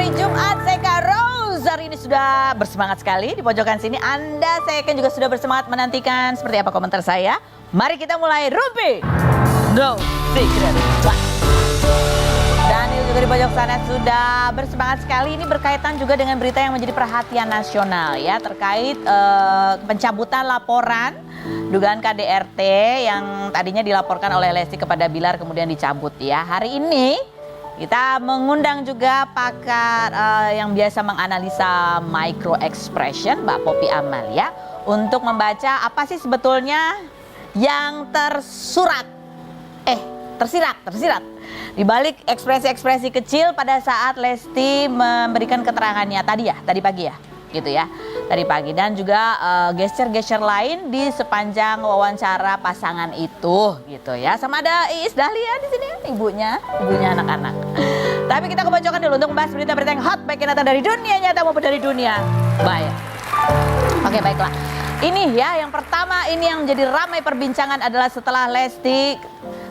hari Jumat, saya Kak Rose. Hari ini sudah bersemangat sekali di pojokan sini. Anda, saya kan juga sudah bersemangat menantikan seperti apa komentar saya. Mari kita mulai Rumpi No Secret. Daniel juga di pojok sana sudah bersemangat sekali. Ini berkaitan juga dengan berita yang menjadi perhatian nasional ya, terkait pencabutan laporan dugaan KDRT yang tadinya dilaporkan oleh Lesti kepada Bilar kemudian dicabut ya. Hari ini kita mengundang juga pakar yang biasa menganalisa micro expression, Mbak Poppy Amalia, untuk membaca apa sih sebetulnya yang tersirat di balik ekspresi-ekspresi kecil pada saat Lesti memberikan keterangannya tadi pagi ya, gitu ya, tadi pagi, dan juga gesture-gesture lain di sepanjang wawancara pasangan itu, gitu ya. Sama ada Iis Dahlia di sini, ibunya anak-anak. Tapi kita kebacokan dulu untuk membahas berita-berita yang hot, baik yang datang dari dunia nyata maupun dari dunia baik. Oke, baiklah. Ini ya, yang pertama ini yang menjadi ramai perbincangan adalah setelah Lesti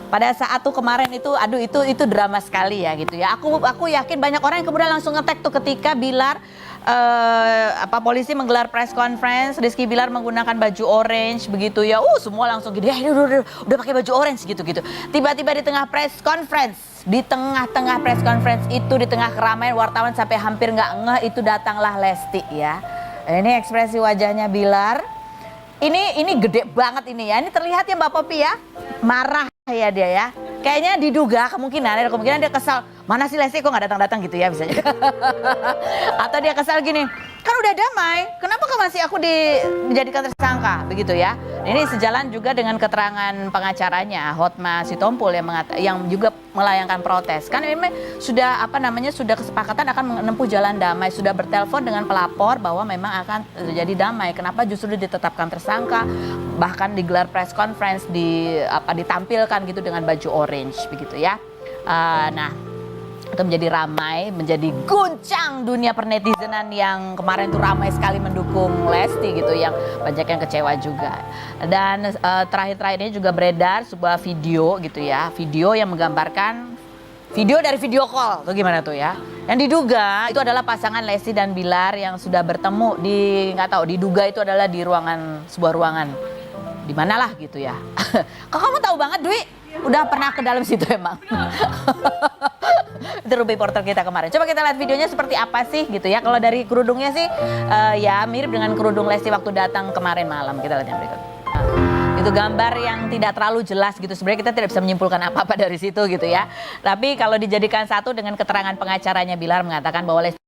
pada saat tuh kemarin itu, aduh itu drama sekali ya gitu ya. Aku yakin banyak orang yang kemudian langsung nge-tag tuh ketika Bilar polisi menggelar press conference, Rizky Bilar menggunakan baju orange begitu ya. Semua langsung gini, udah pakai baju orange gitu-gitu. Tiba-tiba di tengah press conference, di tengah-tengah press conference itu, di tengah keramaian wartawan sampai hampir nggak ngeh, itu datanglah Lesti ya. Ini ekspresi wajahnya Bilar. Ini gede banget ini ya. Ini terlihat ya Mbak Poppy ya, marah ya dia ya. Kayaknya diduga ada kemungkinan dia kesal. Mana sih Lesti kok nggak datang-datang gitu ya misalnya. Atau dia kesal gini, kan udah damai, kenapa kok masih aku dijadikan tersangka begitu ya. Ini sejalan juga dengan keterangan pengacaranya Hotma Sitompul yang juga melayangkan protes. Kan ini sudah sudah kesepakatan akan menempuh jalan damai, sudah bertelepon dengan pelapor bahwa memang akan terjadi damai. Kenapa justru ditetapkan tersangka, bahkan digelar press conference, ditampilkan gitu dengan baju orange begitu ya. Nah, itu menjadi ramai, menjadi guncang dunia pernetizenan yang kemarin tuh ramai sekali mendukung Lesti gitu, yang banyak yang kecewa juga. Dan terakhir ini juga beredar sebuah video gitu ya, video yang menggambarkan video dari video call tuh gimana tuh ya, yang diduga itu adalah pasangan Lesti dan Bilar yang sudah bertemu diduga itu adalah di sebuah ruangan di manalah gitu ya. Kok kamu tahu banget Dwi? Udah pernah ke dalam situ emang. Itu reporter kita kemarin. Coba kita lihat videonya seperti apa sih gitu ya. Kalau dari kerudungnya sih ya mirip dengan kerudung Lesti waktu datang kemarin malam. Kita lihat yang berikut. Itu gambar yang tidak terlalu jelas gitu. Sebenarnya kita tidak bisa menyimpulkan apa-apa dari situ gitu ya. Tapi kalau dijadikan satu dengan keterangan pengacaranya Bilar mengatakan bahwa Lesti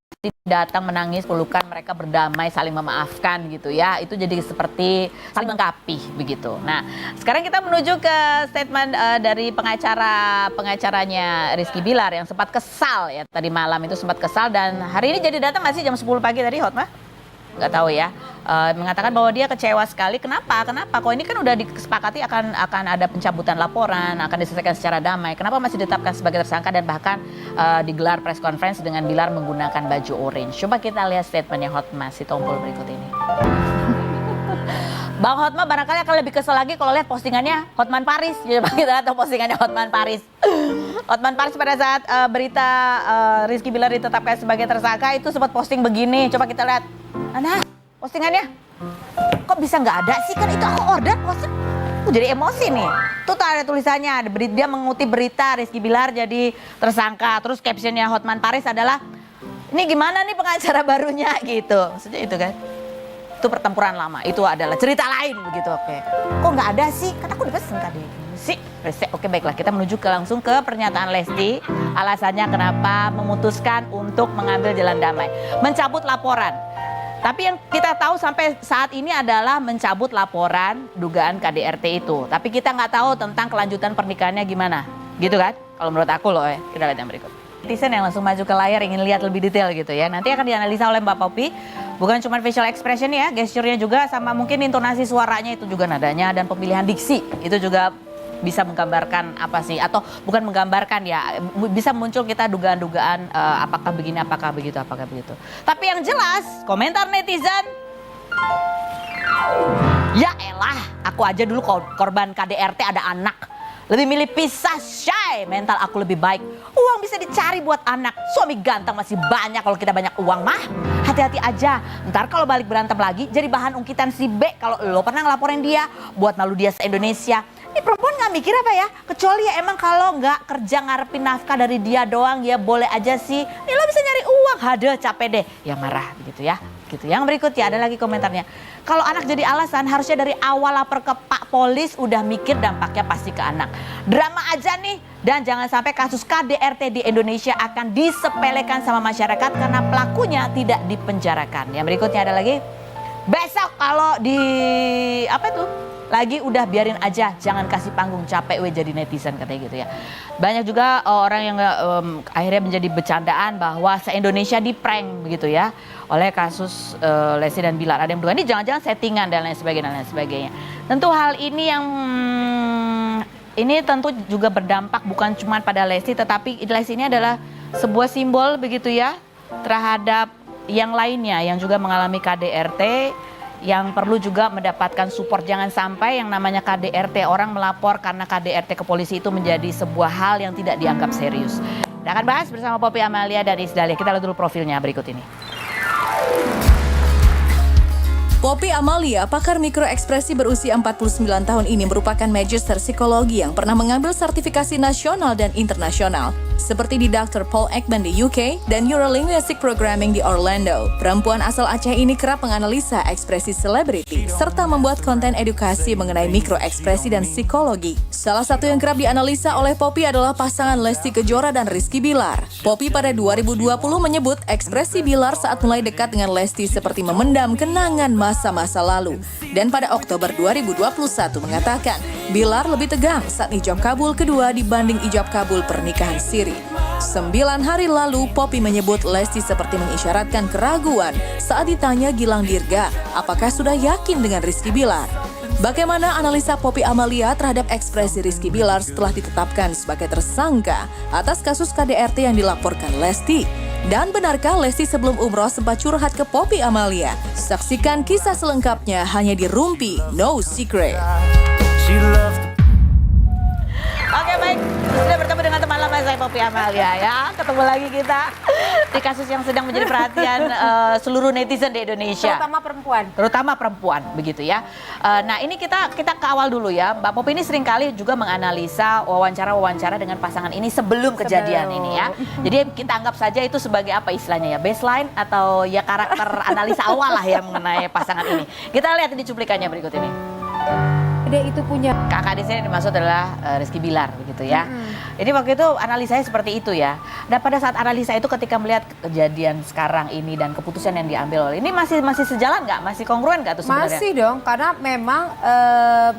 datang menangis, pelukan, mereka berdamai, saling memaafkan gitu ya. Itu jadi seperti saling melengkapi begitu. Nah, sekarang kita menuju ke statement dari pengacaranya Rizky Bilar yang sempat kesal ya, tadi malam itu sempat kesal, dan hari ini jadi datang masih jam 10 pagi tadi Hotma? Nggak tahu ya. Mengatakan bahwa dia kecewa sekali. Kenapa? Kok ini kan udah disepakati akan ada pencabutan laporan, akan diselesaikan secara damai. Kenapa masih ditetapkan sebagai tersangka dan bahkan digelar press conference dengan Bilar menggunakan baju orange? Coba kita lihat statementnya Hotma Sitompul berikut ini. Bang Hotma barangkali akan lebih kesel lagi kalau lihat postingannya Hotman Paris. Coba kita lihat postingannya Hotman Paris. Hotman Paris pada saat berita Rizky Bilar ditetapkan sebagai tersangka itu sempat posting begini. Coba kita lihat. Mana postingannya? Kok bisa nggak ada sih? Kan itu aku order posting. Aku jadi emosi nih. Tuh ada tulisannya, dia mengutip berita Rizky Bilar jadi tersangka. Terus captionnya Hotman Paris adalah, ini gimana nih pengacara barunya gitu. Maksudnya itu kan. Itu pertempuran lama. Itu adalah cerita lain begitu. Oke. Kok nggak ada sih? Kan aku dipesen tadi. Oke, baiklah, kita menuju langsung ke pernyataan Lesti. Alasannya kenapa memutuskan untuk mengambil jalan damai, mencabut laporan. Tapi yang kita tahu sampai saat ini adalah mencabut laporan dugaan KDRT itu. Tapi kita nggak tahu tentang kelanjutan pernikahannya gimana. Gitu kan? Kalau menurut aku loh ya. Kita lihat yang berikut. Netizen yang langsung maju ke layar ingin lihat lebih detail gitu ya. Nanti akan dianalisa oleh Mbak Poppy. Bukan cuma facial expression ya, gesturnya juga, sama mungkin intonasi suaranya itu juga, nadanya dan pemilihan diksi. Itu juga bisa menggambarkan apa sih, atau bukan menggambarkan ya, bisa muncul kita dugaan-dugaan apakah begini, apakah begitu. Tapi yang jelas komentar netizen, ya elah, aku aja dulu korban KDRT ada anak, lebih milih pisah, shay. Hey, mental aku lebih baik. Uang bisa dicari buat anak. Suami ganteng masih banyak kalau kita banyak uang mah. Hati-hati aja. Ntar kalau balik berantem lagi jadi bahan ungkitan si B. Kalau lo pernah ngelaporin dia buat malu dia se-Indonesia. Ini perempuan gak mikir apa ya? Kecuali ya emang kalau nggak kerja ngarepin nafkah dari dia doang ya boleh aja sih. Nih lo bisa nyari uang. Hade capek deh. Ya marah begitu ya. Gitu. Yang berikutnya ada lagi komentarnya. Kalau anak jadi alasan harusnya dari awal lapor ke Pak Polis udah mikir dampaknya pasti ke anak. Drama aja nih. Dan jangan sampai kasus KDRT di Indonesia akan disepelekan sama masyarakat karena pelakunya tidak dipenjarakan. Yang berikutnya ada lagi. Besok kalau di apa tuh? Lagi udah biarin aja, jangan kasih panggung, capek we jadi netizen katanya gitu ya. Banyak juga orang yang akhirnya menjadi bercandaan bahwa se-Indonesia di prank begitu ya oleh kasus Lesti dan Bilar. Ada yang bilang ini jangan-jangan settingan dan lain sebagainya. Tentu hal ini yang ini tentu juga berdampak bukan cuma pada Lesti, tetapi Lesti ini adalah sebuah simbol begitu ya terhadap yang lainnya yang juga mengalami KDRT. Yang perlu juga mendapatkan support. Jangan sampai yang namanya KDRT orang melapor karena KDRT ke polisi itu menjadi sebuah hal yang tidak dianggap serius. Kita akan bahas bersama Poppy Amalia dan Isdalia. Kita lihat dulu profilnya berikut ini. Poppy Amalia, pakar mikroekspresi berusia 49 tahun ini merupakan magister psikologi yang pernah mengambil sertifikasi nasional dan internasional. Seperti di Dr. Paul Ekman di UK dan Neurolinguistic Programming di Orlando. Perempuan asal Aceh ini kerap menganalisa ekspresi selebriti serta membuat konten edukasi mengenai mikroekspresi dan psikologi. Salah satu yang kerap dianalisa oleh Poppy adalah pasangan Lesti Kejora dan Rizky Bilar. Poppy pada 2020 menyebut ekspresi Bilar saat mulai dekat dengan Lesti seperti memendam kenangan masa-masa lalu. Dan pada Oktober 2021 mengatakan, Bilar lebih tegang saat ijab kabul kedua dibanding ijab kabul pernikahan siri. 9 hari lalu, Poppy menyebut Lesti seperti mengisyaratkan keraguan saat ditanya Gilang Dirga, apakah sudah yakin dengan Rizky Bilar? Bagaimana analisa Poppy Amalia terhadap ekspresi Rizky Bilar setelah ditetapkan sebagai tersangka atas kasus KDRT yang dilaporkan Lesti? Dan benarkah Lesti sebelum umroh sempat curhat ke Poppy Amalia? Saksikan kisah selengkapnya hanya di Rumpi No Secret. Oke baik, sudah bertemu dengan teman lama saya Poppy Amalia ya. Ketemu lagi kita di kasus yang sedang menjadi perhatian seluruh netizen di Indonesia. Terutama perempuan begitu ya. Nah ini kita ke awal dulu ya. Mbak Poppy ini seringkali juga menganalisa wawancara-wawancara dengan pasangan ini sebelum kejadian ini ya. Jadi kita anggap saja itu sebagai apa istilahnya ya, baseline atau ya karakter analisa awal lah ya mengenai pasangan ini. Kita lihat ini cuplikannya berikut ini. Dia itu punya kakak di sini dimaksud adalah Rizky Bilar begitu ya. Jadi waktu itu analisanya seperti itu ya. Dan pada saat analisa itu ketika melihat kejadian sekarang ini dan keputusan yang diambil oleh ini masih sejalan nggak? Masih kongruen nggak tuh sebenarnya? Masih dong, karena memang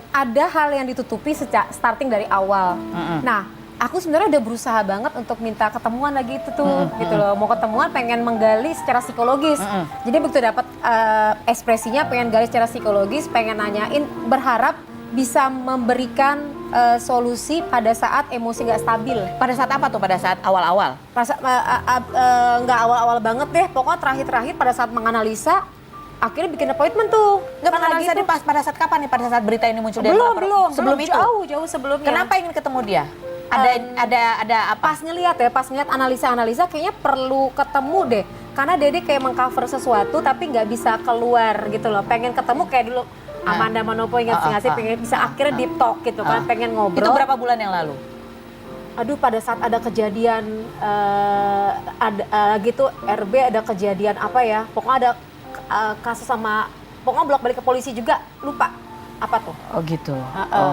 ada hal yang ditutupi sejak starting dari awal. Nah, aku sebenarnya udah berusaha banget untuk minta ketemuan lagi itu tuh, gitu loh. Mau ketemuan, pengen menggali secara psikologis. Jadi begitu dapat ekspresinya, pengen gali secara psikologis, pengen nanyain, berharap bisa memberikan solusi pada saat emosi nggak stabil. Pada saat apa tuh? Pada saat awal-awal? Nggak awal-awal banget deh, pokoknya terakhir-terakhir pada saat menganalisa, akhirnya bikin appointment tuh. Nggak menganalisa di pas pada saat kapan nih? Pada saat berita ini muncul? Belum. Sebelum itu? Jauh sebelumnya. Kenapa ingin ketemu dia? Ada apa? Pas ngeliat analisa kayaknya perlu ketemu deh. Karena Dede kayak mengcover sesuatu tapi nggak bisa keluar gitu loh. Pengen ketemu kayak dulu Amanda Manopo ingat nggak sih, pengen bisa akhirnya deep talk gitu kan, pengen ngobrol. Itu berapa bulan yang lalu? Aduh, pada saat ada kejadian gitu RB ada kejadian apa ya, pokoknya ada kasus sama, pokoknya bolak balik ke polisi juga, lupa apa tuh. Oh gitu.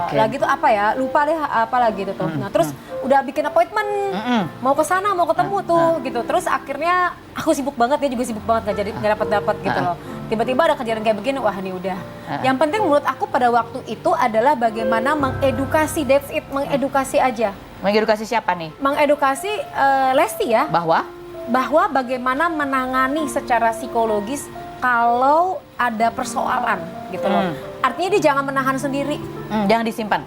Oke. Lagi tuh apa ya, lupa deh apa lagi itu tuh. Nah terus udah bikin appointment, mau ke sana, mau ketemu tuh gitu. Terus akhirnya aku sibuk banget, dia juga sibuk banget nggak dapat gitu loh. Tiba-tiba ada kejadian kayak begini, wah ini udah. Yang penting menurut aku pada waktu itu adalah bagaimana mengedukasi, that's it, mengedukasi aja. Mengedukasi siapa nih? Mengedukasi Lesti ya. Bahwa bagaimana menangani secara psikologis kalau ada persoalan gitu loh. Artinya dia jangan menahan sendiri. Jangan disimpan.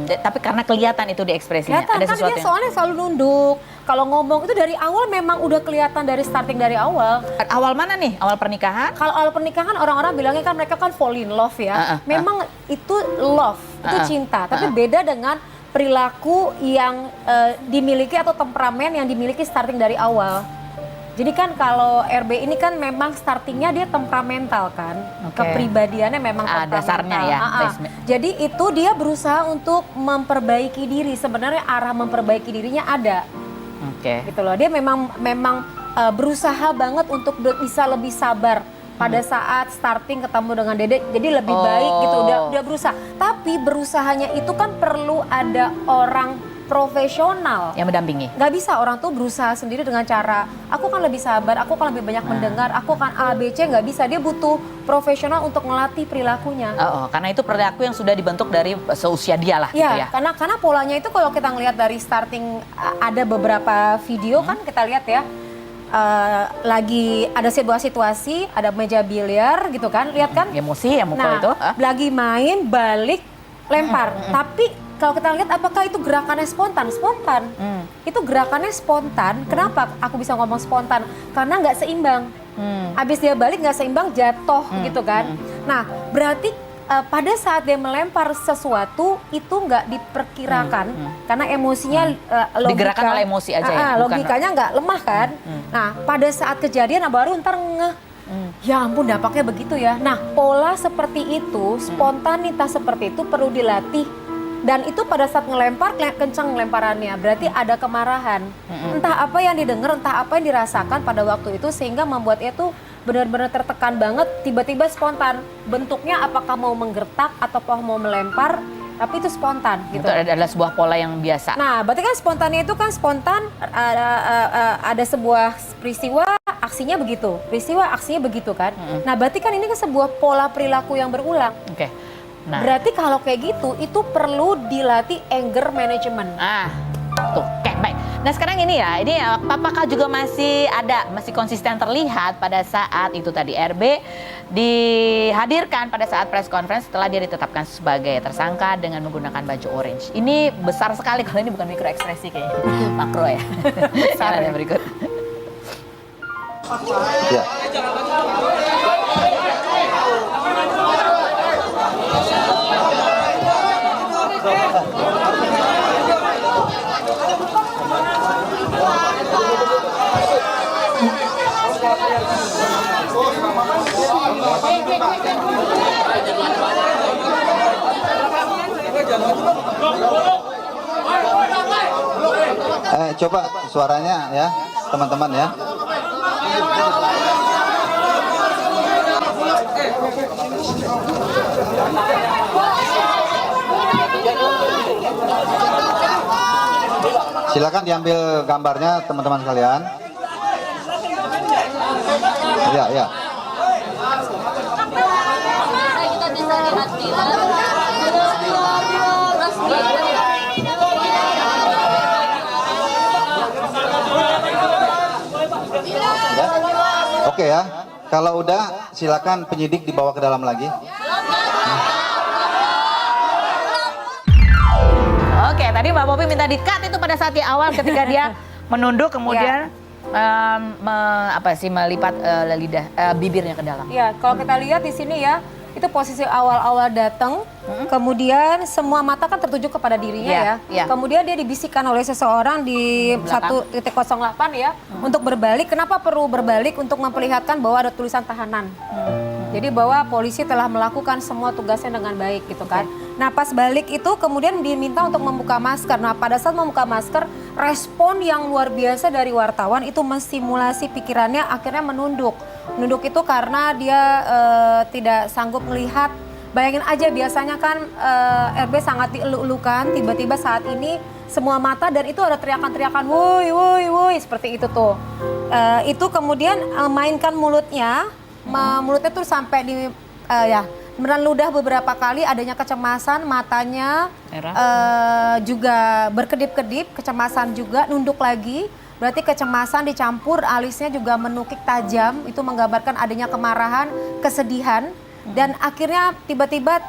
Tapi karena kelihatan itu di ekspresinya. Kelihatan, ada kan sesuatu dia soalnya selalu nunduk. Kalau ngomong itu dari awal memang udah kelihatan dari starting dari awal. Awal mana nih? Awal pernikahan? Kalau awal pernikahan orang-orang bilangnya kan mereka kan fall in love ya. Memang itu love, itu cinta. Tapi beda dengan perilaku yang dimiliki atau temperamen yang dimiliki starting dari awal. Jadi kan kalau RB ini kan memang startingnya dia temperamental kan, kepribadiannya memang temperamental. Dasarnya ya. Jadi itu dia berusaha untuk memperbaiki diri. Sebenarnya arah memperbaiki dirinya ada. Gitu loh. Dia memang berusaha banget untuk bisa lebih sabar pada saat starting ketemu dengan Dede. Jadi lebih baik gitu. Udah berusaha. Tapi berusahanya itu kan perlu ada orang profesional yang mendampingi. Nggak bisa orang tuh berusaha sendiri dengan cara aku kan lebih sabar, aku kan lebih banyak mendengar, aku kan A, B, C, nggak bisa. Dia butuh profesional untuk melatih perilakunya. Karena itu perilaku yang sudah dibentuk dari seusia dia lah gitu ya. Karena polanya itu kalau kita ngelihat dari starting ada beberapa video kan kita lihat ya. Lagi ada sebuah situasi, ada meja biliar gitu kan, lihat kan? Emosi yang mukul itu. Lagi main, balik, lempar. Tapi kalau kita lihat apakah itu gerakannya spontan? Spontan. Itu gerakannya spontan. Kenapa aku bisa ngomong spontan? Karena nggak seimbang. Habis dia balik nggak seimbang, jatuh gitu kan. Nah, berarti pada saat dia melempar sesuatu itu nggak diperkirakan karena emosinya digerakkan oleh emosi aja ya. Logikanya nggak lemah kan. Nah, pada saat kejadian baru ntar ngeh. Ya ampun dampaknya begitu ya. Nah, pola seperti itu, spontanitas seperti itu perlu dilatih. Dan itu pada saat ngelempar, kencang ngelemparannya, berarti ada kemarahan. Entah apa yang didengar, entah apa yang dirasakan pada waktu itu sehingga membuat dia tuh benar-benar tertekan banget, tiba-tiba spontan. Bentuknya apakah mau menggertak atau mau melempar, tapi itu spontan gitu. Itu adalah sebuah pola yang biasa. Nah, berarti kan spontannya itu kan spontan, ada sebuah peristiwa, aksinya begitu. Peristiwa, aksinya begitu kan. Nah, berarti kan ini kan sebuah pola perilaku yang berulang. Nah. Berarti kalau kayak gitu, itu perlu dilatih anger management. Tuh, baik. Nah sekarang ini apakah juga masih konsisten terlihat pada saat itu tadi RB dihadirkan pada saat press conference setelah dia ditetapkan sebagai tersangka dengan menggunakan baju orange. Ini besar sekali kalau ini bukan mikro ekspresi kayaknya, makro ya. Besar ya berikut. Ya. Coba suaranya ya, teman-teman ya. Silakan diambil gambarnya teman-teman sekalian. Ya. Oke ya, kalau udah silakan penyidik dibawa ke dalam lagi. Oke, tadi Mbak Popi minta di-cut itu pada saat di awal ketika dia menunduk kemudian melipat bibirnya ke dalam. Ya, kalau kita lihat di sini ya, itu posisi awal-awal datang, kemudian semua mata kan tertuju kepada dirinya ya. Kemudian dia dibisikkan oleh seseorang di 1.08 ya, untuk berbalik. Kenapa perlu berbalik? Untuk memperlihatkan bahwa ada tulisan tahanan. Jadi bahwa polisi telah melakukan semua tugasnya dengan baik gitu kan. Nah pas balik itu kemudian diminta untuk membuka masker. Nah pada saat membuka masker, respon yang luar biasa dari wartawan itu menstimulasi pikirannya, akhirnya menunduk. Menunduk itu karena dia tidak sanggup melihat. Bayangin aja biasanya kan RB sangat dielu-elukan, tiba-tiba saat ini semua mata dan itu ada teriakan-teriakan woi woi woi seperti itu tuh. Itu kemudian mainkan mulutnya. Mulutnya tuh sampai di menelan ludah beberapa kali, adanya kecemasan, matanya juga berkedip-kedip, kecemasan juga, nunduk lagi. Berarti kecemasan dicampur alisnya juga menukik tajam, itu menggambarkan adanya kemarahan, kesedihan. Dan akhirnya tiba-tiba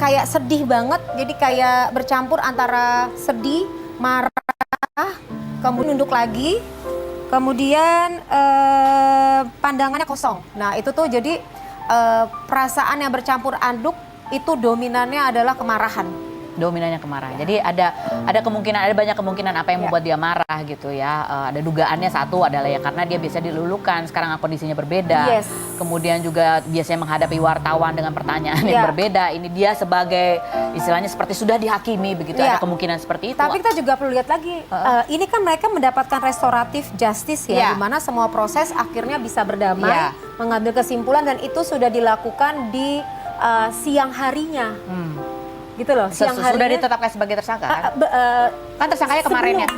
kayak sedih banget, jadi kayak bercampur antara sedih, marah, kemudian nunduk lagi. Kemudian pandangannya kosong. Nah itu tuh jadi perasaan yang bercampur aduk itu dominannya adalah kemarahan. Dominannya kemarahan. Jadi ada kemungkinan, ada banyak kemungkinan apa yang membuat dia marah gitu ya. Ada dugaannya satu adalah ya karena dia biasa dilulukan, sekarang kondisinya berbeda. Yes. Kemudian juga biasanya menghadapi wartawan dengan pertanyaan yang berbeda. Ini dia sebagai istilahnya seperti sudah dihakimi begitu. Ada kemungkinan seperti itu. Tapi kita juga perlu lihat lagi, ini kan mereka mendapatkan restoratif justice ya, di mana semua proses akhirnya bisa berdamai, mengambil kesimpulan dan itu sudah dilakukan di siang harinya. Gitu loh, siang harinya. Sudah ditetapkan sebagai tersangka kan? Kan tersangkanya kemarin ya?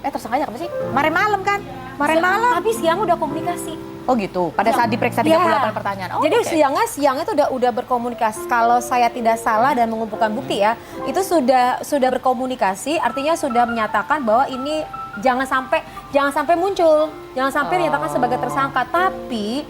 Tersangkanya kapan sih? Kemarin malam kan? Kemarin malam. Tapi siang udah komunikasi. Oh gitu, pada saat diperiksa 38 pertanyaan. Oh, jadi okay. siangnya itu udah berkomunikasi. Kalau saya tidak salah dan mengumpulkan bukti ya, itu sudah berkomunikasi, artinya sudah menyatakan bahwa ini jangan sampai muncul, jangan sampai dinyatakan sebagai tersangka. Tapi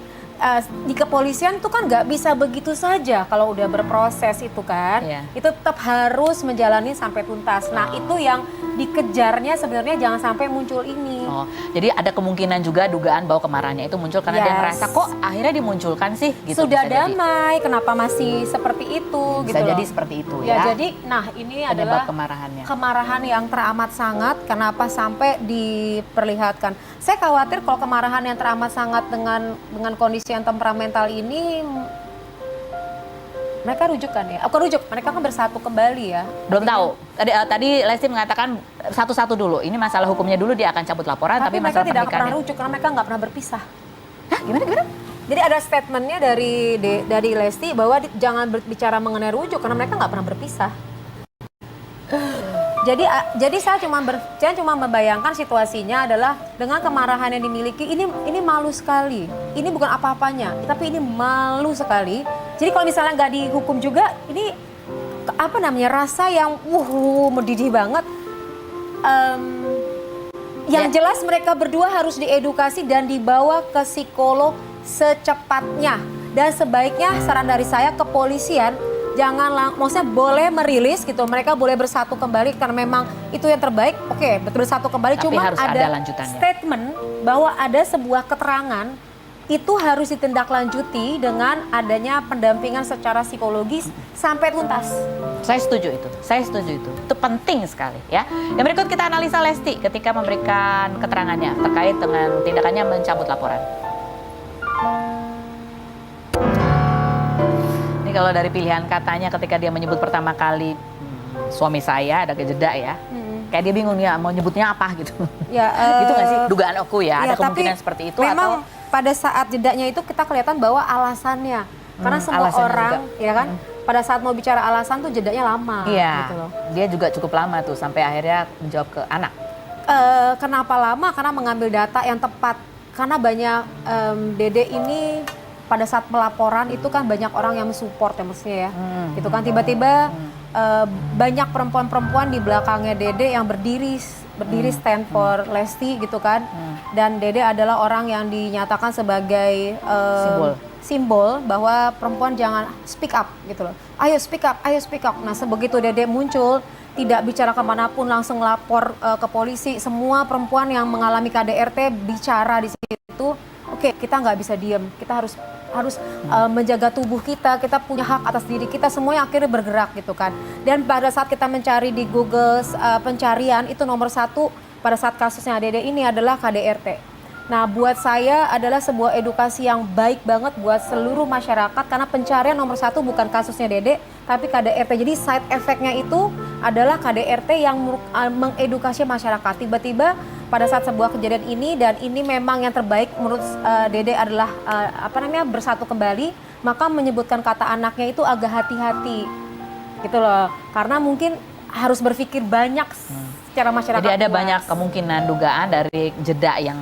di kepolisian itu kan nggak bisa begitu saja kalau udah berproses itu kan, itu tetap harus menjalani sampai tuntas. Nah itu yang dikejarnya sebenarnya jangan sampai muncul ini. Oh, jadi ada kemungkinan juga dugaan bahwa kemarahannya itu muncul karena dia merasa kok akhirnya dimunculkan sih gitu. Sudah damai, kenapa masih seperti itu gitu bisa loh. jadi seperti itu ya. Jadi nah ini penyebab adalah kemarahannya. Kemarahan yang teramat sangat, kenapa sampai diperlihatkan. Saya khawatir kalau kemarahan yang teramat sangat dengan kondisi yang temperamental ini mereka rujukan ya? Bukan rujuk, mereka kan bersatu kembali ya. Belum tahu. Tadi Lesti mengatakan satu-satu dulu. Ini masalah hukumnya dulu dia akan cabut laporan, tapi mereka masalah tidak pernah pernikahannya. rujuk karena mereka nggak pernah berpisah. Hah, gimana? Jadi ada statementnya dari Lesti bahwa jangan berbicara mengenai rujuk karena mereka nggak pernah berpisah. Jadi saya cuma membayangkan situasinya adalah dengan kemarahan yang dimiliki ini malu sekali. Ini bukan apa-apanya, tapi ini malu sekali. Jadi kalau misalnya nggak dihukum juga, ini rasa yang mendidih banget. Yang jelas mereka berdua harus diedukasi dan dibawa ke psikolog secepatnya. Dan sebaiknya saran dari saya kepolisian maksudnya boleh merilis gitu, mereka boleh bersatu kembali karena memang itu yang terbaik. Oke, betul bersatu kembali. Tapi Cuma harus ada lanjutannya. Statement bahwa ada sebuah keterangan itu harus ditindaklanjuti dengan adanya pendampingan secara psikologis sampai tuntas. Saya setuju itu. Itu penting sekali ya. Yang berikut kita analisa Lesti ketika memberikan keterangannya terkait dengan tindakannya mencabut laporan. Kalau dari pilihan katanya ketika dia menyebut pertama kali suami saya ada jeda ya, kayak dia bingung ya mau nyebutnya apa gitu. Ya, gitu nggak sih? Dugaan aku ya, ada kemungkinan seperti itu. Memang pada saat jedanya itu kita kelihatan bahwa alasannya, karena semua orang juga. Ya kan, pada saat mau bicara alasan tuh jedanya lama. Iya, gitu loh. Dia juga cukup lama tuh sampai akhirnya menjawab ke anak. Kenapa lama? Karena mengambil data yang tepat. Karena banyak Dede ini pada saat pelaporan itu kan banyak orang yang mensupport ya maksudnya ya. Itu kan tiba-tiba banyak perempuan-perempuan di belakangnya Dede yang berdiri stand for Lesti gitu kan. Dan Dede adalah orang yang dinyatakan sebagai simbol bahwa perempuan jangan speak up gitu loh. Ayo speak up. Nah sebegitu Dede muncul, tidak bicara kemanapun, langsung lapor ke polisi. Semua perempuan yang mengalami KDRT bicara di situ. Oke, kita nggak bisa diam. Kita harus menjaga tubuh kita punya hak atas diri kita, semuanya akhirnya bergerak gitu kan. Dan pada saat kita mencari di Google pencarian, itu nomor 1 pada saat kasusnya Dede ini adalah KDRT. Nah buat saya adalah sebuah edukasi yang baik banget buat seluruh masyarakat, karena pencarian nomor 1 bukan kasusnya Dede, tapi KDRT. Jadi side effect-nya itu adalah KDRT yang mengedukasi masyarakat. Tiba-tiba pada saat sebuah kejadian ini, dan ini memang yang terbaik menurut Dede adalah bersatu kembali, maka menyebutkan kata anaknya itu agak hati-hati gitu loh, karena mungkin harus berpikir banyak secara masyarakat. Jadi ada luas. banyak kemungkinan dugaan dari jeda yang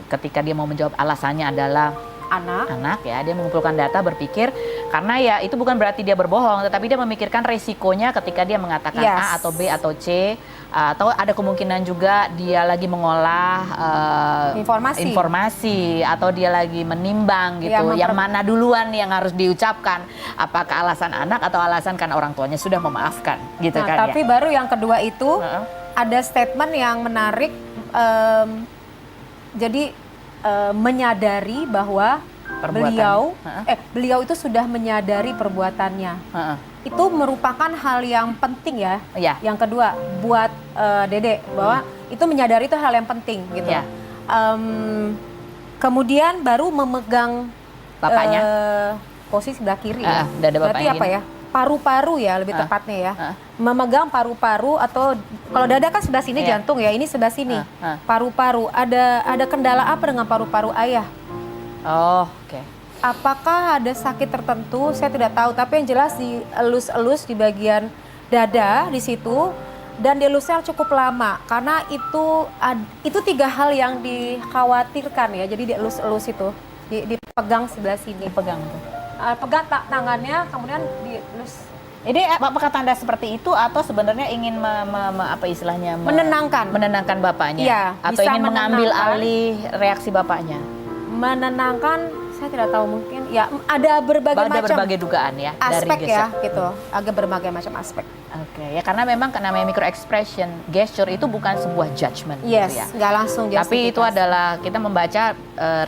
ketika dia mau menjawab alasannya adalah anak ya, dia mengumpulkan data, berpikir karena ya itu bukan berarti dia berbohong, tetapi dia memikirkan resikonya ketika dia mengatakan A atau B atau C, atau ada kemungkinan juga dia lagi mengolah informasi atau dia lagi menimbang gitu, yang mana duluan yang harus diucapkan, apakah alasan anak atau alasan kan orang tuanya sudah memaafkan gitu kan. Tapi baru yang kedua itu ada statement yang menarik, jadi menyadari bahwa beliau itu sudah menyadari perbuatannya. Itu merupakan hal yang penting ya. Iya. Yang kedua buat Dede bahwa itu menyadari itu hal yang penting gitu. Iya. Kemudian baru memegang Bapaknya. posisi sebelah kiri. Dada Berarti bapaknya apa gini. ya? Paru-paru ya lebih tepatnya ya. Memegang paru-paru atau kalau dada kan sebelah sini Iya. jantung ya, ini sebelah sini. Paru-paru. Ada kendala apa dengan paru-paru ayah? Oh, oke. Apakah ada sakit tertentu? Saya tidak tahu, tapi yang jelas dielus-elus di bagian dada di situ dan dielusnya cukup lama karena itu 3 hal yang dikhawatirkan ya. Jadi dielus-elus itu, dipegang sebelah sini. Dipegang tuh. Pegang tangannya, kemudian dielus. Ini apakah tanda seperti itu atau sebenarnya ingin apa istilahnya menenangkan bapaknya Iya, atau bisa ingin mengambil menenangkan. alih reaksi bapaknya? Menenangkan, saya tidak tahu, mungkin ya ada berbagai Ada macam berbagai dugaan ya aspek dari ya gesture. gitu, agak berbagai macam aspek. Oke, ya karena memang namanya micro expression, gesture itu bukan sebuah judgment Yes, gitu ya. nggak langsung Tapi itu justifikasi. adalah kita membaca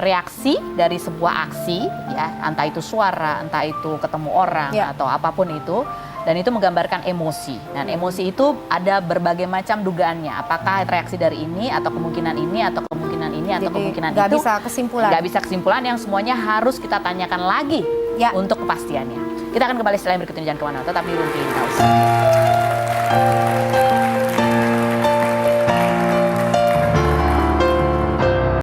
reaksi dari sebuah aksi ya, entah itu suara, entah itu ketemu orang Ya. atau apapun itu. Dan itu menggambarkan emosi. Dan emosi itu ada berbagai macam dugaannya. Apakah reaksi dari ini atau kemungkinan ini atau kemungkinan ini atau Jadi kemungkinan nggak itu. bisa kesimpulan. Nggak bisa kesimpulan, yang semuanya harus kita tanyakan lagi Ya. untuk kepastiannya. Kita akan kembali setelah yang berikut ini, jangan kemana-mana, tetap di Rumpi House.